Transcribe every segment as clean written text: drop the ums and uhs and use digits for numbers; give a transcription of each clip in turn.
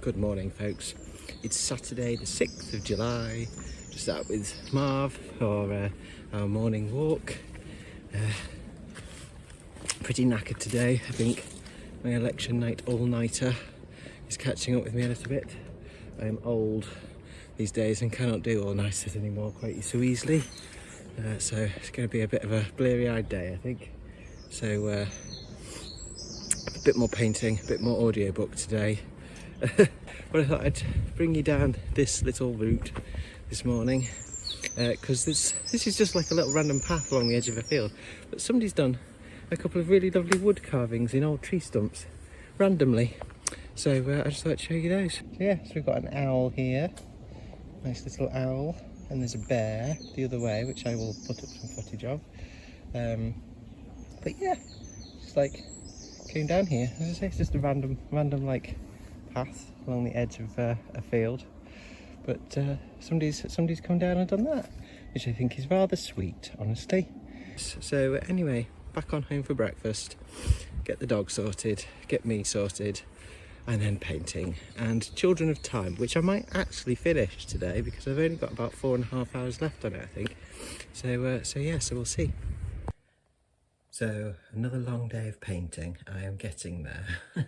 Good morning, folks. It's Saturday the 6th of July, just out with Marv for our morning walk. Pretty knackered today. I think my election night all-nighter is catching up with me a little bit. I am old these days and cannot do all-nighters anymore quite so easily. So it's going to be a bit of a bleary-eyed day, I think. So a bit more painting, a bit more audiobook today. But I thought I'd bring you down this little route this morning because this is just like a little random path along the edge of a field, but somebody's done a couple of really lovely wood carvings in old tree stumps randomly, so I just thought I'd show you those. So we've got an owl here, nice little owl, and there's a bear the other way which I will put up some footage of, but yeah, just like came down here. As I say, it's just a random like path along the edge of a field, but somebody's come down and done that, which I think is rather sweet, honestly. So anyway, back on home for breakfast, get the dog sorted, get me sorted, and then painting and Children of Time, which I might actually finish today because I've only got about 4.5 hours left on it, I think. So so we'll see. So another long day of painting. I am getting there. I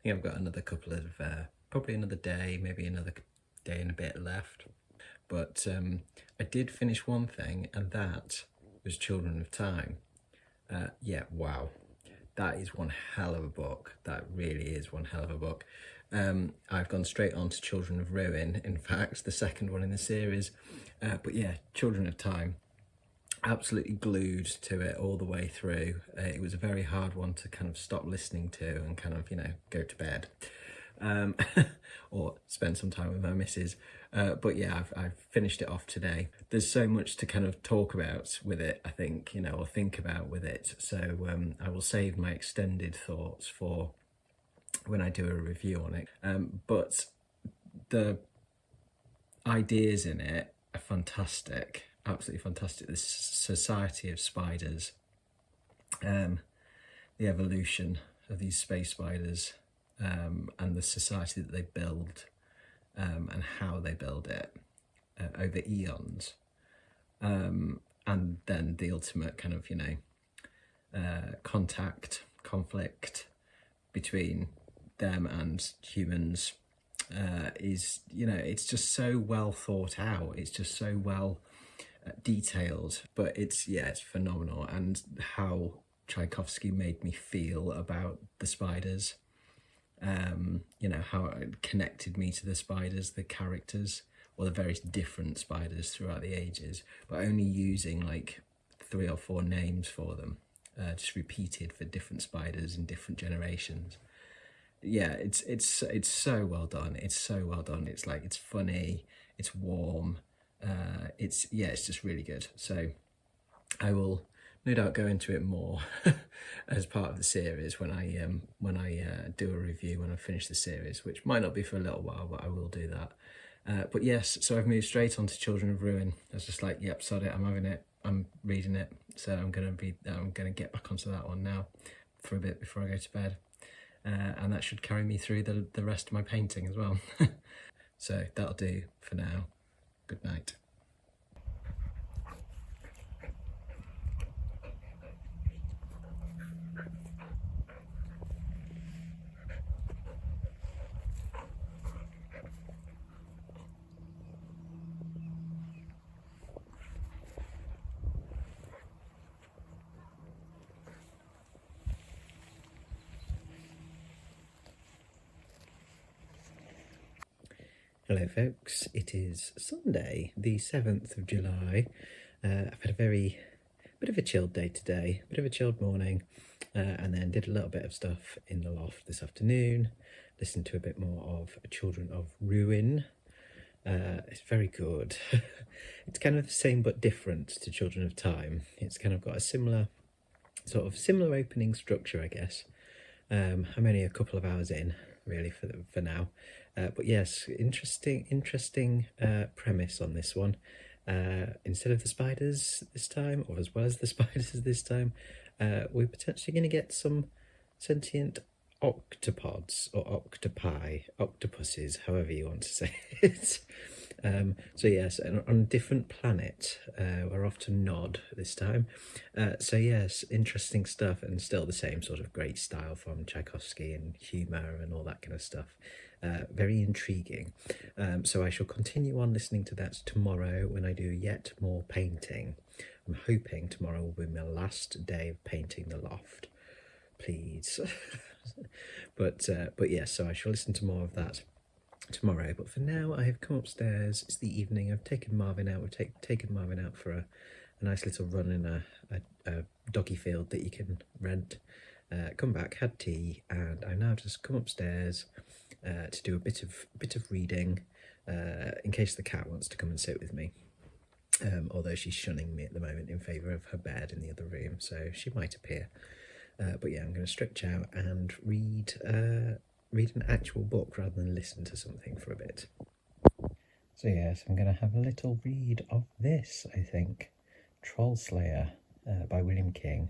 think I've got another couple of, probably another day, maybe another day and a bit left. But I did finish one thing, and that was Children of Time. Yeah, wow. That is one hell of a book. That really is one hell of a book. I've gone straight on to Children of Ruin, in fact, the second one in the series. But yeah, Children of Time. Absolutely glued to it all the way through. It was a very hard one to kind of stop listening to and kind of, go to bed or spend some time with my missus. But yeah, I've finished it off today. There's so much to kind of talk about with it, I think, or think about with it. So I will save my extended thoughts for when I do a review on it. But the ideas in it are fantastic. Absolutely fantastic. This society of spiders, the evolution of these space spiders, and the society that they build, and how they build it over eons, and then the ultimate kind of conflict between them and humans is it's just so well thought out. It's just so well detailed, but it's phenomenal. And how Tchaikovsky made me feel about the spiders, how it connected me to the spiders, the characters, or the various different spiders throughout the ages, but only using like 3 or 4 names for them, just repeated for different spiders in different generations. Yeah, it's so well done. It's so well done. It's like, it's funny, it's warm. It's just really good. So I will no doubt go into it more as part of the series when I do a review when I finish the series, which might not be for a little while, but I will do that. But yes, so I've moved straight on to Children of Ruin. I was just like, yep, sod it, I'm having it, I'm reading it. So I'm gonna get back onto that one now for a bit before I go to bed, and that should carry me through the rest of my painting as well. So that'll do for now. Good night. Hello folks, it is Sunday the 7th of July. I've had a bit of a chilled day today, a bit of a chilled morning, and then did a little bit of stuff in the loft this afternoon, listened to a bit more of Children of Ruin. It's very good. It's kind of the same but different to Children of Time. It's kind of got a similar opening structure, I guess. I'm only a couple of hours in, really, for now. But yes, interesting premise on this one. Instead of the spiders this time, or as well as the spiders this time, we're potentially going to get some sentient octopods or octopi, octopuses, however you want to say it. So yes, on a different planet. We're off to Nod this time. So yes, interesting stuff, and still the same sort of great style from Tchaikovsky and humour and all that kind of stuff. Very intriguing. So I shall continue on listening to that tomorrow when I do yet more painting. I'm hoping tomorrow will be my last day of painting the loft. Please. But yes, so I shall listen to more of that tomorrow. But for now, I have come upstairs. It's the evening. I've taken Marvin out. We've taken Marvin out for a nice little run in a doggy field that you can rent. Come back, had tea, and I now just come upstairs to do a bit of reading in case the cat wants to come and sit with me. Although she's shunning me at the moment in favour of her bed in the other room, so she might appear. But yeah, I'm going to stretch out and read an actual book rather than listen to something for a bit. So yes, I'm going to have a little read of this, I think. Trollslayer by William King.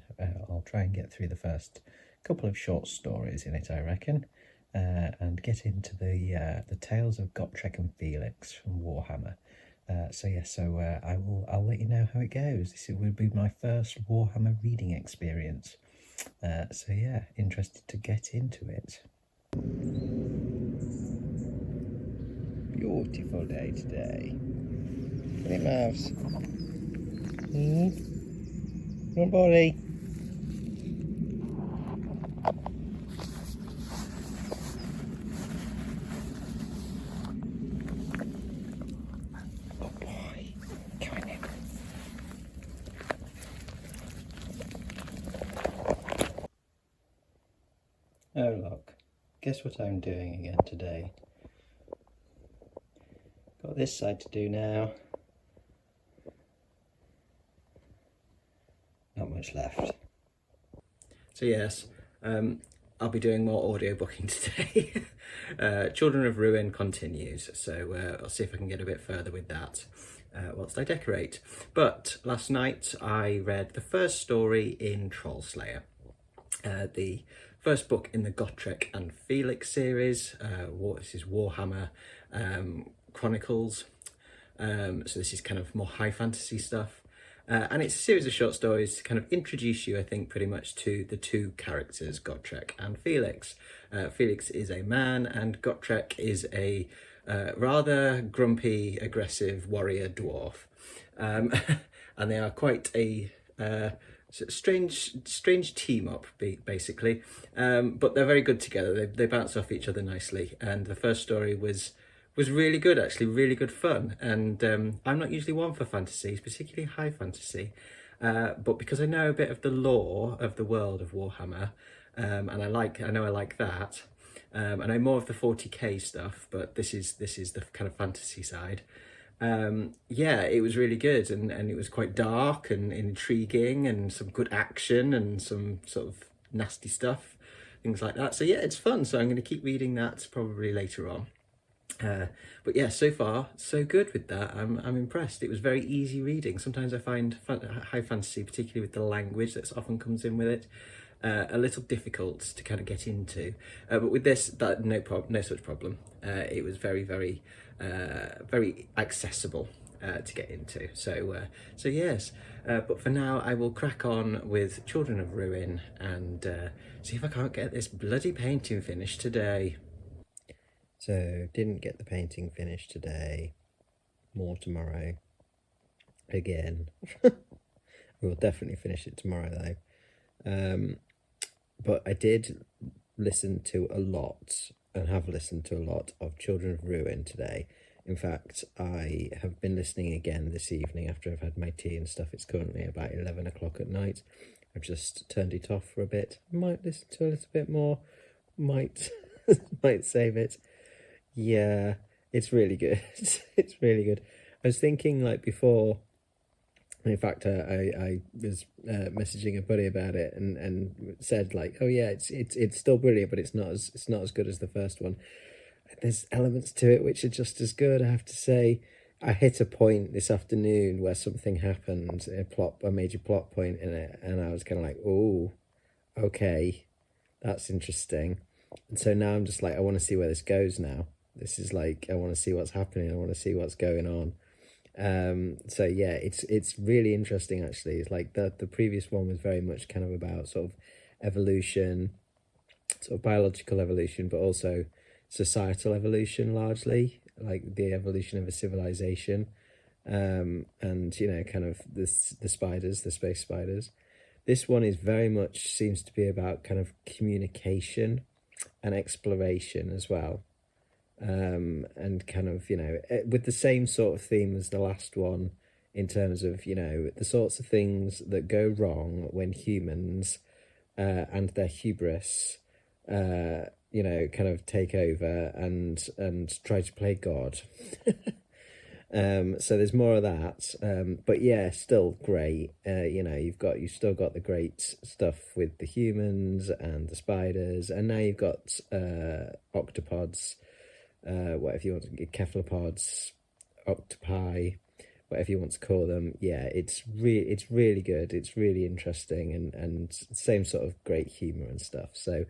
I'll try and get through the first couple of short stories in it, I reckon, and get into the tales of Gotrek and Felix from Warhammer. I'll let you know how it goes. This will be my first Warhammer reading experience. So yeah, interested to get into it. Beautiful day today. Look at Mavs. Come on, buddy. Oh boy, come on in. Oh look, guess what I'm doing again today? Got this side to do now. Not much left. So yes, I'll be doing more audiobooking today. Children of Ruin continues, so I'll see if I can get a bit further with that whilst I decorate. But last night I read the first story in Trollslayer, the first book in the Gotrek and Felix series. This is Warhammer Chronicles, so this is kind of more high fantasy stuff. And it's a series of short stories to kind of introduce you, I think, pretty much to the two characters, Gotrek and Felix. Felix is a man and Gotrek is a rather grumpy, aggressive warrior dwarf. And they are quite a strange team up, basically. But they're very good together. They bounce off each other nicely. And the first story was really good, actually, really good fun. And I'm not usually one for fantasies, particularly high fantasy, but because I know a bit of the lore of the world of Warhammer, and I know I like that. I know more of the 40k stuff, but this is the kind of fantasy side. Yeah, it was really good, and it was quite dark and intriguing, and some good action and some sort of nasty stuff, things like that. So yeah, it's fun. So I'm going to keep reading that probably later on. But yeah, so far so good with that. I'm impressed. It was very easy reading. Sometimes I find high fantasy, particularly with the language that often comes in with it, a little difficult to kind of get into. But with this, no such problem. It was very accessible to get into. So yes. But for now, I will crack on with Children of Ruin and see if I can't get this bloody painting finished today. So, didn't get the painting finished today. More tomorrow. Again. We'll definitely finish it tomorrow though. But I did listen to a lot, and have listened to a lot, of Children of Ruin today. In fact, I have been listening again this evening after I've had my tea and stuff. It's currently about 11 o'clock at night. I've just turned it off for a bit. Might listen to a little bit more. Might save it. Yeah, it's really good. It's really good. I was thinking, like, before, in fact, I was messaging a buddy about it and said, like, oh yeah, it's still brilliant, but it's not as good as the first one. There's elements to it which are just as good, I have to say. I hit a point this afternoon where something happened, a major plot point in it, and I was kind of like, oh, okay, that's interesting. And so now I'm just like, I want to see where this goes now. This is like, I want to see what's happening. I want to see what's going on. So yeah, it's really interesting actually. It's like the previous one was very much kind of about sort of evolution, sort of biological evolution, but also societal evolution largely, like the evolution of a civilization. And you know, kind of the spiders, the space spiders. This one is very much seems to be about kind of communication and exploration as well. And kind of, you know, with the same sort of theme as the last one, in terms of, you know, the sorts of things that go wrong when humans and their hubris, you know, kind of take over and try to play God. So there's more of that, but yeah, still great. You know, you've still got the great stuff with the humans and the spiders, and now you've got octopods, whatever you want to get, cephalopods, octopi, whatever you want to call them. Yeah, it's really good. It's really interesting, and same sort of great humor and stuff. So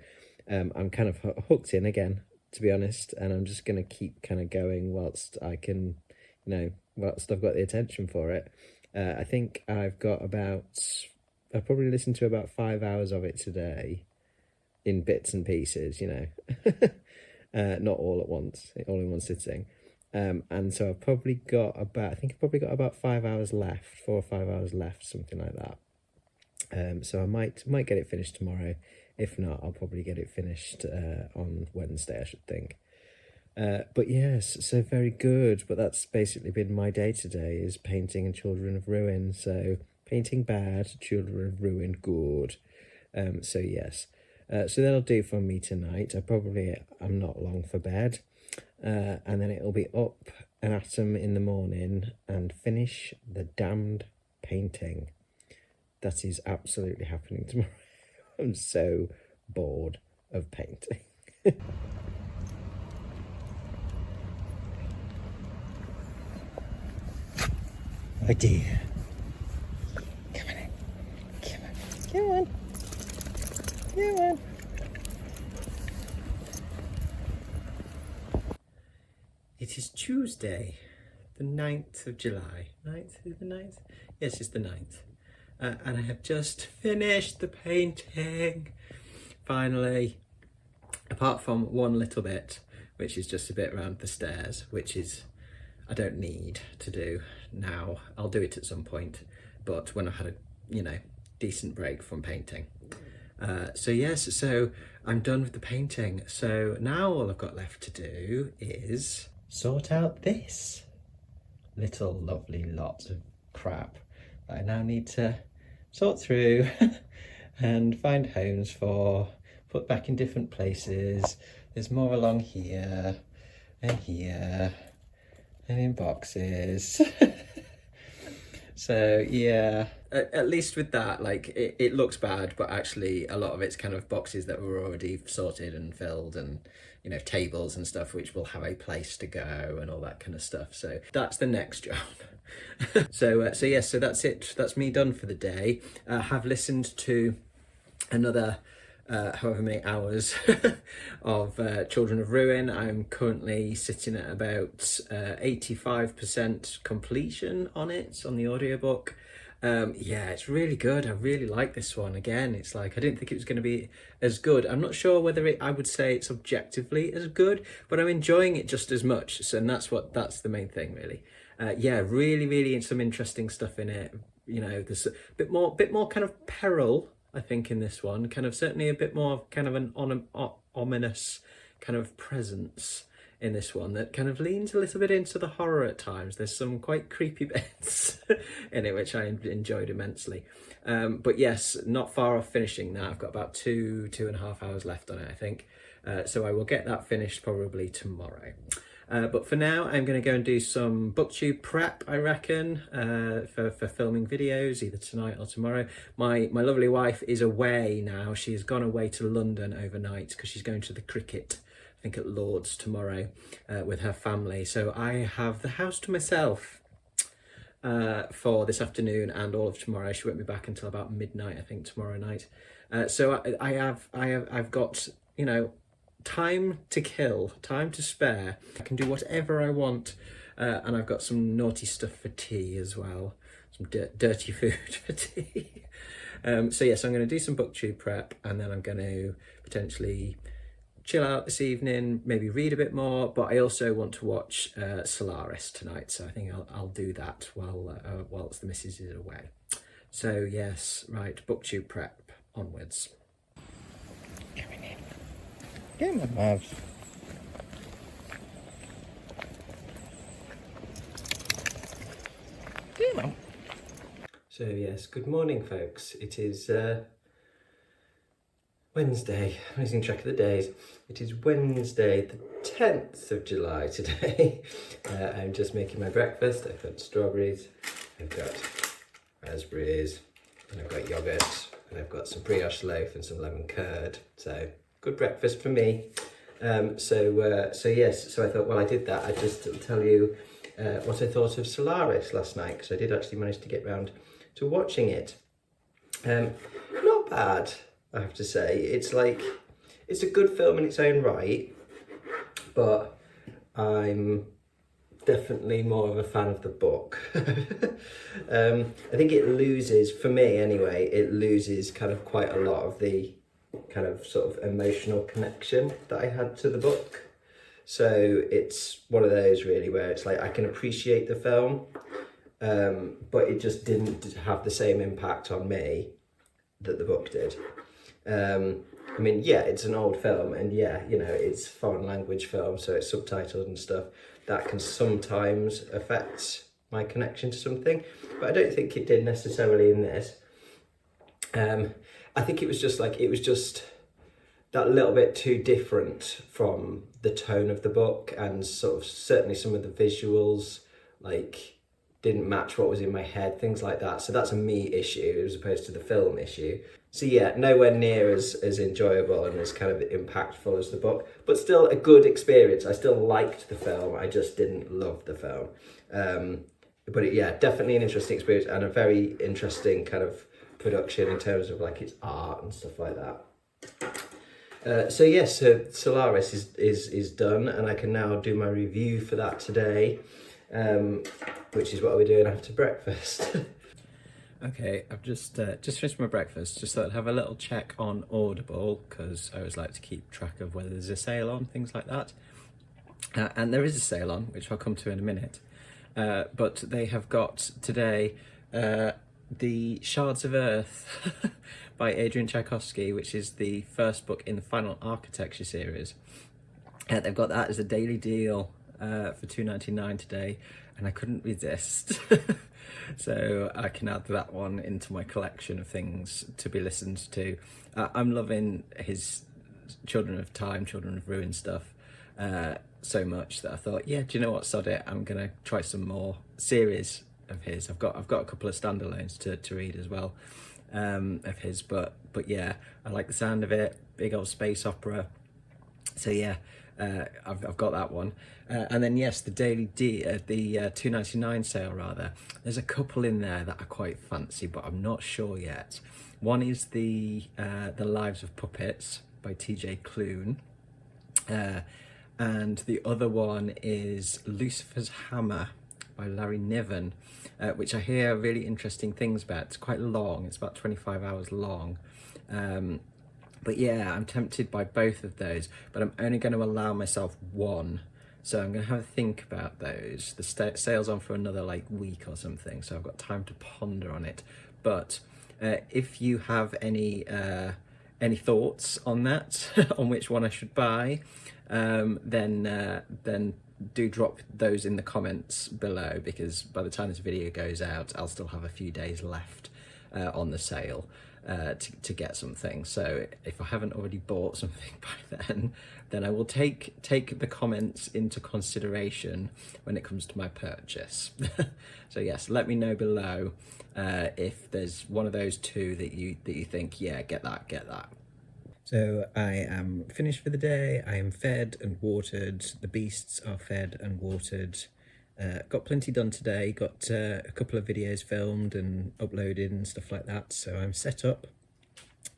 I'm kind of hooked in again, to be honest, and I'm just gonna keep kind of going whilst I can, you know, whilst I've got the attention for it. I think I've probably listened to about 5 hours of it today in bits and pieces, you know, not all at once, all in one sitting. And so I've probably got about 5 hours left, 4 or 5 hours left, something like that. So I might get it finished tomorrow. If not, I'll probably get it finished on Wednesday, I should think. But yes, so very good. But that's basically been my day today, is painting and Children of Ruin. So painting bad, Children of Ruin good. So yes, so that'll do for me tonight. I'm not long for bed, and then it'll be up an atom in the morning and finish the damned painting. That is absolutely happening tomorrow. I'm so bored of painting. Oh dear. Come on in. Come on. Come on. Come on. It is Tuesday, the 9th of July. 9th? Is the 9th? Yes, it's the 9th. And I have just finished the painting. Finally. Apart from one little bit, which is just a bit around the stairs, which is I don't need to do now. I'll do it at some point, but when I've had a, you know, decent break from painting. So yes, so I'm done with the painting. So now all I've got left to do is sort out this little lovely lot of crap that I now need to sort through and find homes for, put back in different places. There's more along here and here and in boxes. So yeah, at least with that, like it looks bad, but actually a lot of it's kind of boxes that were already sorted and filled, and you know, tables and stuff which will have a place to go and all that kind of stuff. So that's the next job. So yes, so that's it. That's me done for the day. I have listened to another however many hours of Children of Ruin. I'm currently sitting at about 85% completion on it, on the audiobook. Yeah, it's really good. I really like this one. Again, it's like I didn't think it was going to be as good. I'm not sure whether I would say it's objectively as good, but I'm enjoying it just as much. So, and that's the main thing, really. Yeah, really some interesting stuff in it. You know, there's a bit more kind of peril, I think, in this one. Kind of certainly a bit more kind of an ominous kind of presence in this one that kind of leans a little bit into the horror at times. There's some quite creepy bits in it which I enjoyed immensely. But yes, not far off finishing now. I've got about 2.5 hours left on it, I think. So I will get that finished probably tomorrow. But for now, I'm going to go and do some booktube prep, I reckon, for filming videos, either tonight or tomorrow. My lovely wife is away now. She's gone away to London overnight because she's going to the cricket, I think at Lord's tomorrow, with her family. So I have the house to myself for this afternoon and all of tomorrow. She won't be back until about midnight, I think, tomorrow night. So I've got, you know, time to kill, time to spare. I can do whatever I want, and I've got some naughty stuff for tea as well, some dirty food for tea. So yes, I'm going to do some booktube prep, and then I'm going to potentially chill out this evening, maybe read a bit more, but I also want to watch Solaris tonight, so I think I'll do that whilst the missus is away. So yes, right, booktube prep onwards. Coming in. Get my mouse. Come on. So yes, good morning folks. It is Wednesday, I'm losing track of the days. It is Wednesday the 10th of July today. I'm just making my breakfast. I've got strawberries, I've got raspberries, and I've got yoghurt, and I've got some brioche loaf and some lemon curd. So good breakfast for me. So I thought, well, I did that. I'd just tell you what I thought of Solaris last night, because I did actually manage to get round to watching it. Not bad, I have to say. It's a good film in its own right, but I'm definitely more of a fan of the book. I think it loses, for me anyway, it loses kind of quite a lot of the kind of sort of emotional connection that I had to the book. So it's one of those really where it's like I can appreciate the film, but it just didn't have the same impact on me that the book did. I mean, yeah, it's an old film, and yeah, you know, it's a foreign language film, so it's subtitled and stuff. That can sometimes affect my connection to something, but I don't think it did necessarily in this. I think it was just that little bit too different from the tone of the book, and sort of certainly some of the visuals like didn't match what was in my head, things like that. So that's a me issue as opposed to the film issue. So yeah, nowhere near as enjoyable and as kind of impactful as the book, but still a good experience. I still liked the film, I just didn't love the film. But yeah, definitely an interesting experience and a very interesting kind of production in terms of like its art and stuff like that. So yes, Solaris is done, and I can now do my review for that today, which is what we're doing after breakfast. Okay, I've just finished my breakfast. Just thought I'd have a little check on Audible, because I always like to keep track of whether there's a sale on, things like that. And there is a sale on, which I'll come to in a minute. But they have got today The Shards of Earth by Adrian Tchaikovsky, which is the first book in the Final Architecture series. They've got that as a daily deal for $2.99 today, and I couldn't resist. So I can add that one into my collection of things to be listened to. I'm loving his Children of Time, Children of Ruin stuff so much that I thought, yeah, do you know what, sod it, I'm gonna try some more series of his. I've got a couple of standalones to read as well of his, but yeah, I like the sound of it. Big old space opera. So yeah, I've got that one. And then yes, the daily the $2.99 sale rather. There's a couple in there that I quite fancy, but I'm not sure yet. One is the Lives of Puppets by TJ Klune, and the other one is Lucifer's Hammer by Larry Niven, which I hear really interesting things about. It's quite long. It's about 25 hours long. But yeah, I'm tempted by both of those, but I'm only going to allow myself one. So I'm going to have a think about those. The sale's on for another week or something, so I've got time to ponder on it. But if you have any thoughts on that, on which one I should buy, then do drop those in the comments below, because by the time this video goes out, I'll still have a few days left on the sale to get something. So if I haven't already bought something by then I will take the comments into consideration when it comes to my purchase. So yes, let me know below if there's one of those two that you think, yeah, get that. So I am finished for the day. I am fed and watered. The beasts are fed and watered. Got plenty done today. Got a couple of videos filmed and uploaded and stuff like that. So I'm set up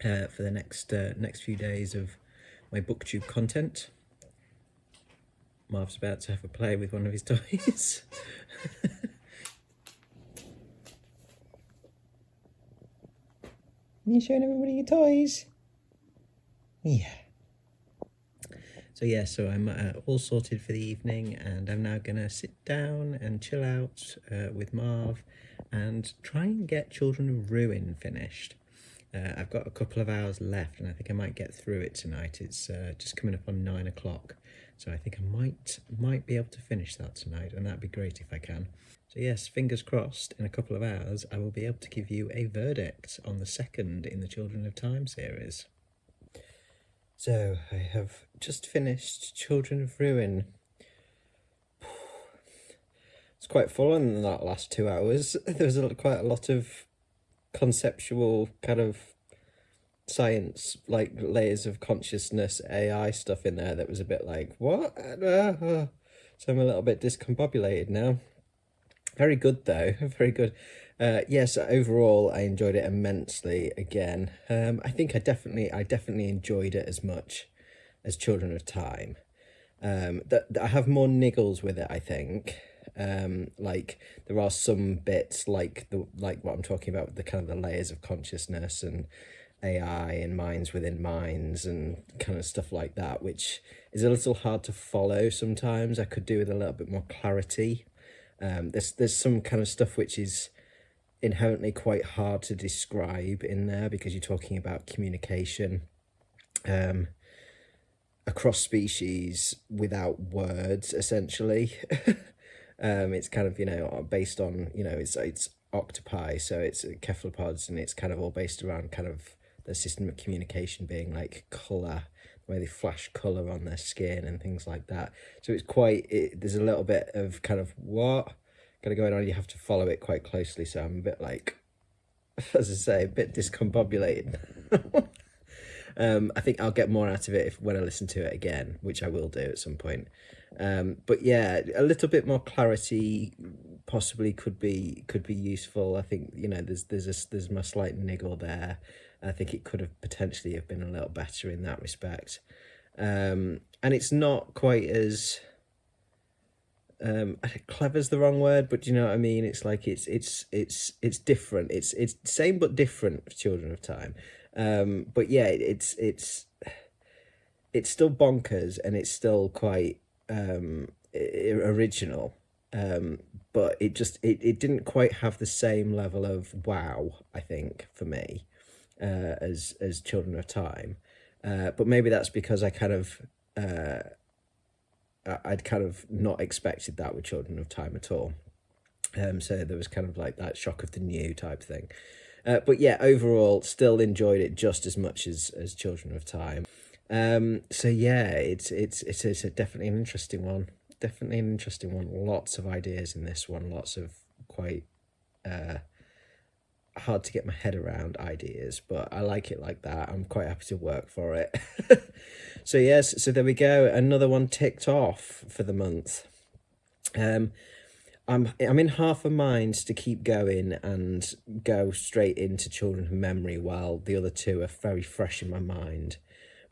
for the next few days of my booktube content. Marv's about to have a play with one of his toys. Are you showing everybody your toys? Yeah. So yeah, so I'm all sorted for the evening, and I'm now gonna sit down and chill out with Marv and try and get Children of Ruin finished. I've got a couple of hours left, and I think I might get through it tonight. It's just coming up on 9 o'clock, so I think I might be able to finish that tonight, and that'd be great if I can. So yes, fingers crossed, in a couple of hours I will be able to give you a verdict on the second in the Children of Time series. So I have just finished Children of Ruin. It's quite full on in that last 2 hours. There was quite a lot of conceptual kind of science, like layers of consciousness, AI stuff in there that was a bit like, what? So I'm a little bit discombobulated now. Very good though, very good. Yes, overall I enjoyed it immensely again. I think I definitely enjoyed it as much as Children of Time. That I have more niggles with it, I think. Like there are some bits like what I'm talking about, the kind of the layers of consciousness and AI and minds within minds and kind of stuff like that, which is a little hard to follow sometimes. I could do with a little bit more clarity. There's some kind of stuff which is inherently quite hard to describe in there because you're talking about communication across species without words, essentially. It's kind of, you know, based on, you know, it's octopi, so it's cephalopods, and it's kind of all based around kind of the system of communication being like colour, the way they flash colour on their skin and things like that. So it's there's a little bit of kind of what kind of going on. You have to follow it quite closely, so I'm a bit like, as I say, a bit discombobulated. I think I'll get more out of it when I listen to it again, which I will do at some point. But yeah, a little bit more clarity possibly could be useful. I think, you know, there's my slight niggle there. I think it could have potentially have been a little better in that respect. And it's not quite as clever's the wrong word, but do you know what I mean? It's like it's different. It's same but different for Children of Time. But yeah, it's still bonkers, and it's still quite original. But it didn't quite have the same level of wow, I think, for me, as Children of Time. But maybe that's because I kind of I'd kind of not expected that with Children of Time at all. So there was kind of like that shock of the new type thing. But yeah, overall, still enjoyed it just as much as Children of Time. So yeah, it's definitely an interesting one. Definitely an interesting one. Lots of ideas in this one. Lots of quite hard to get my head around ideas, but I like it like that. I'm quite happy to work for it. So yes, so there we go. Another one ticked off for the month. I'm in half a mind to keep going and go straight into Children of Memory while the other two are very fresh in my mind.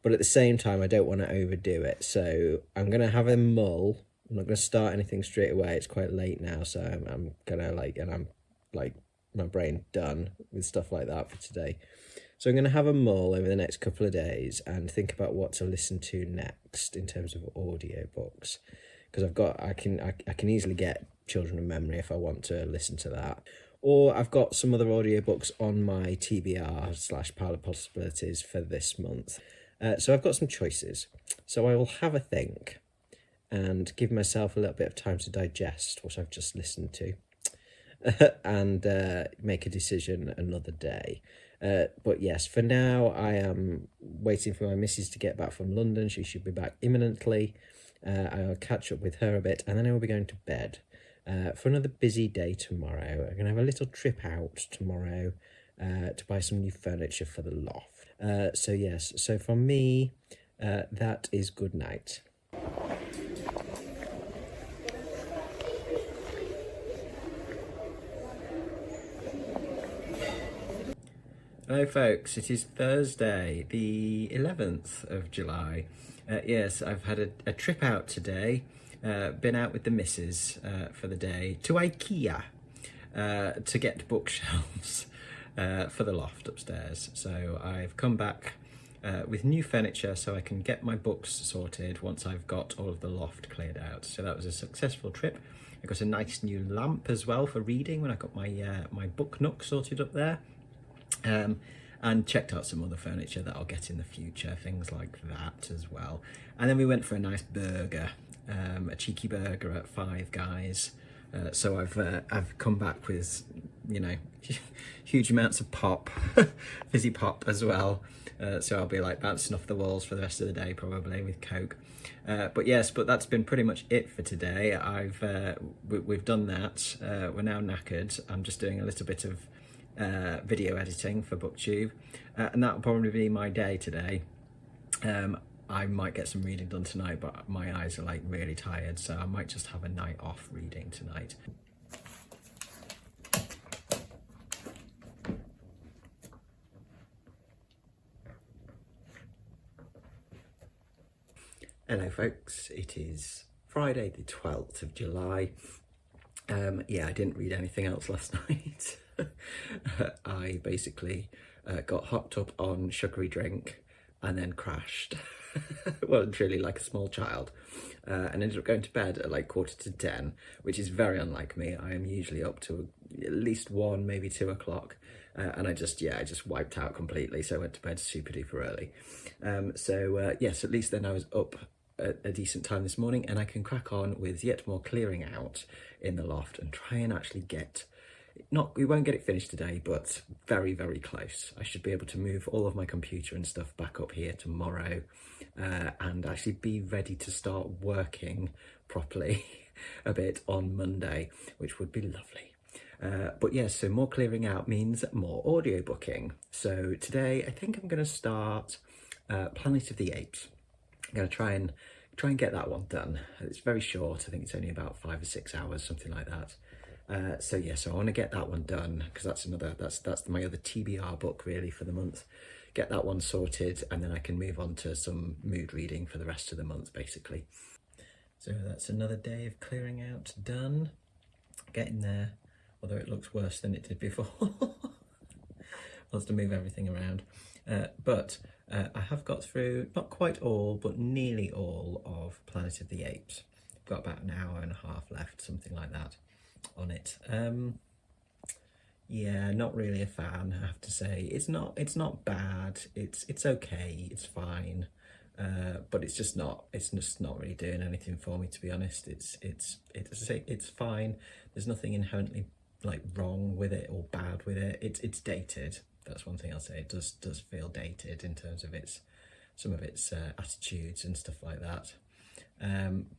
But at the same time, I don't want to overdo it. So I'm going to have a mull. I'm not going to start anything straight away. It's quite late now. So I'm going to I'm my brain done with stuff like that for today. So I'm going to have a mull over the next couple of days and think about what to listen to next in terms of audiobooks. Because I can easily get Children of Memory if I want to listen to that. Or I've got some other audiobooks on my TBR / pile of possibilities for this month. So I've got some choices. So I will have a think and give myself a little bit of time to digest what I've just listened to and make a decision another day. But yes, for now, I am waiting for my missus to get back from London. She should be back imminently. I'll catch up with her a bit, and then I will be going to bed for another busy day tomorrow. I'm going to have a little trip out tomorrow to buy some new furniture for the loft. So yes, so from me, that is good night. Hello folks, it is Thursday the 11th of July. Yes, I've had a trip out today, been out with the missus for the day to IKEA to get bookshelves for the loft upstairs. So I've come back with new furniture so I can get my books sorted once I've got all of the loft cleared out. So that was a successful trip. I got a nice new lamp as well for reading when I got my book nook sorted up there. And checked out some other furniture that I'll get in the future, things like that as well. And then we went for a nice burger, a cheeky burger at Five Guys. So I've come back with, you know, huge amounts of pop, fizzy pop as well. So I'll be like bouncing off the walls for the rest of the day probably with Coke. But that's been pretty much it for today. We've done that. We're now knackered. I'm just doing a little bit of video editing for BookTube, and that'll probably be my day today. I might get some reading done tonight, but my eyes are like really tired, so I might just have a night off reading tonight. Hello folks, it is Friday the 12th of July. Yeah, I didn't read anything else last night. I basically got hopped up on sugary drink and then crashed. Well, truly like a small child, and ended up going to bed at like 10:15, which is very unlike me. I am usually up to at least 1, maybe 2 o'clock, and I just wiped out completely. So I went to bed super duper early. Yes, at least then I was up at a decent time this morning, and I can crack on with yet more clearing out in the loft and try and actually get. We won't get it finished today, but very, very close. I should be able to move all of my computer and stuff back up here tomorrow, and actually be ready to start working properly a bit on Monday, which would be lovely. But yes, so more clearing out means more audiobooking. So today I think I'm going to start Planet of the Apes. I'm going to try and get that one done. It's very short. I think it's only about 5 or 6 hours, something like that. So I want to get that one done, because that's my other TBR book really for the month. Get that one sorted, and then I can move on to some mood reading for the rest of the month basically. So that's another day of clearing out done. Getting there, although it looks worse than it did before. Lots to move everything around. I have got through, not quite all, but nearly all of Planet of the Apes. I've got about an hour and a half left, something like that, on it. Yeah, not really a fan, I have to say. It's not bad. It's okay. It's fine. But it's just not really doing anything for me, to be honest. It's fine. There's nothing inherently like wrong with it or bad with it. It's dated. That's one thing I'll say. It does feel dated in terms of some of its attitudes and stuff like that.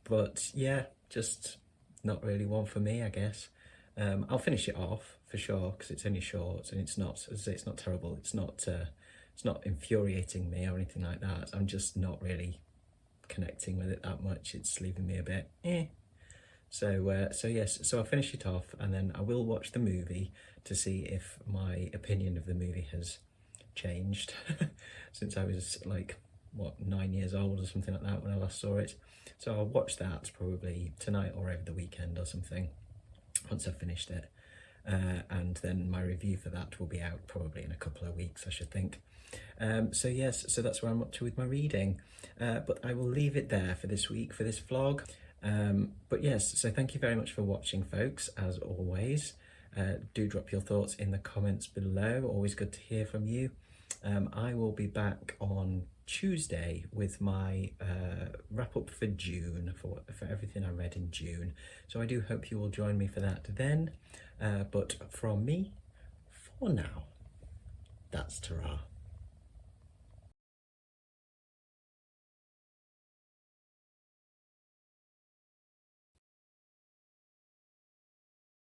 But yeah, just not really one for me, I guess. I'll finish it off for sure, because it's only short, and it's not, as I say, it's not terrible. It's not infuriating me or anything like that. I'm just not really connecting with it that much. It's leaving me a bit So I'll finish it off, and then I will watch the movie to see if my opinion of the movie has changed since I was like 9 years old or something like that when I last saw it. So I'll watch that probably tonight or over the weekend or something once I've finished it, and then my review for that will be out probably in a couple of weeks, I should think. So that's where I'm up to with my reading, but I will leave it there for this week, for this vlog. But yes, so thank you very much for watching, folks, as always. Do drop your thoughts in the comments below. Always good to hear from you. I will be back on Tuesday with my wrap up for June, for everything I read in June. So I do hope you will join me for that then. But from me, for now, that's ta-ra.